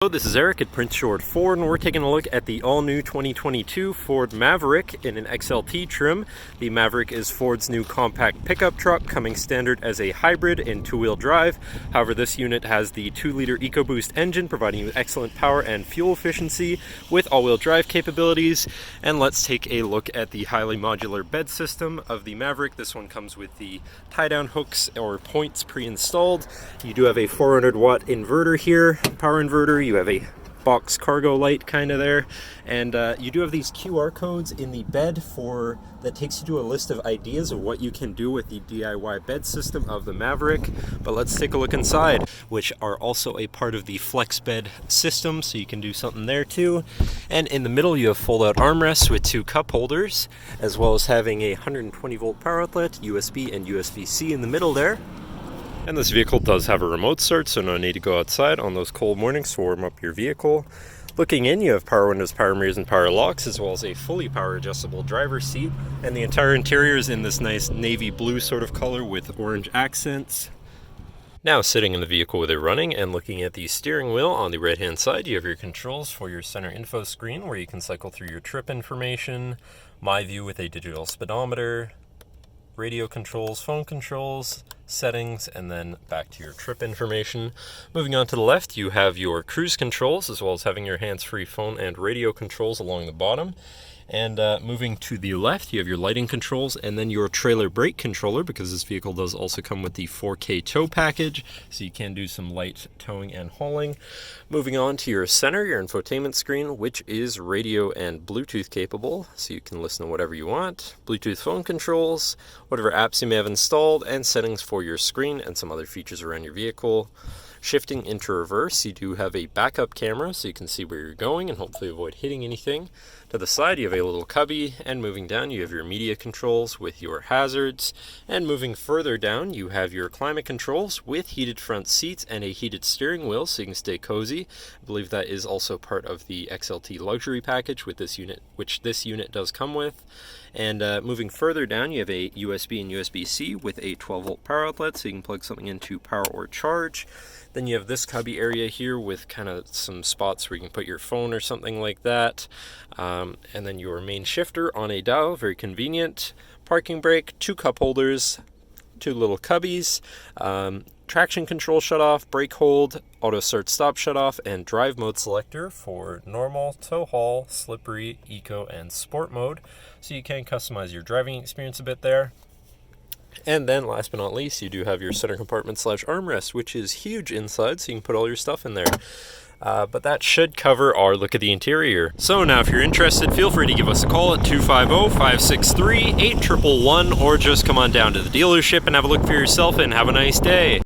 Hello, this is Eric at Prince George Ford, and we're taking a look at the all-new 2022 Ford Maverick in an XLT trim. The Maverick is Ford's new compact pickup truck, coming standard as a hybrid and two-wheel drive. However, this unit has the 2-liter EcoBoost engine, providing you excellent power and fuel efficiency with all-wheel drive capabilities. And let's take a look at the highly modular bed system of the Maverick. This one comes with the tie-down hooks or points pre-installed. You do have a 400-watt inverter here, power inverter. You have a box cargo light kind of there, and you do have these QR codes in the bed that takes you to a list of ideas of what you can do with the DIY bed system of the Maverick. But let's take a look inside, which are also a part of the flex bed system, so you can do something there too. And in the middle you have fold-out armrests with 2 cup holders, as well as having a 120-volt power outlet, USB and USB-C in the middle there. And this vehicle does have a remote start, so no need to go outside on those cold mornings to warm up your vehicle. Looking in, you have power windows, power mirrors, and power locks, as well as a fully power adjustable driver's seat. And the entire interior is in this nice navy blue sort of color with orange accents. Now, sitting in the vehicle with it running and looking at the steering wheel, on the right hand side you have your controls for your center info screen, where you can cycle through your trip information, My View with a digital speedometer, radio controls, phone controls, settings, and then back to your trip information. Moving on to the left, you have your cruise controls, as well as having your hands-free phone and radio controls along the bottom. And moving to the left, you have your lighting controls and then your trailer brake controller, because this vehicle does also come with the 4K tow package, so you can do some light towing and hauling. Moving on to your center, your infotainment screen, which is radio and Bluetooth capable, so you can listen to whatever you want. Bluetooth phone controls, whatever apps you may have installed, and settings for your screen and some other features around your vehicle. Shifting into reverse, you do have a backup camera, so you can see where you're going and hopefully avoid hitting anything. To the side, you have a little cubby, and moving down, you have your media controls with your hazards. And moving further down, you have your climate controls with heated front seats and a heated steering wheel, so you can stay cozy. I believe that is also part of the XLT Luxury Package with this unit, which this unit does come with. And moving further down, you have a USB and USB-C with a 12-volt power outlet, so you can plug something into power or charge. Then you have this cubby area here with kind of some spots where you can put your phone or something like that. And then your main shifter on a dial, very convenient. Parking brake, 2 cup holders, 2 little cubbies. Traction control shutoff, brake hold, auto start stop shutoff, and drive mode selector for normal, tow haul, slippery, eco, and sport mode. So you can customize your driving experience a bit there. And then last but not least, you do have your center compartment / armrest, which is huge inside, so you can put all your stuff in there. But that should cover our look at the interior. So now if you're interested, feel free to give us a call at 250-563-8111, or just come on down to the dealership and have a look for yourself, and have a nice day.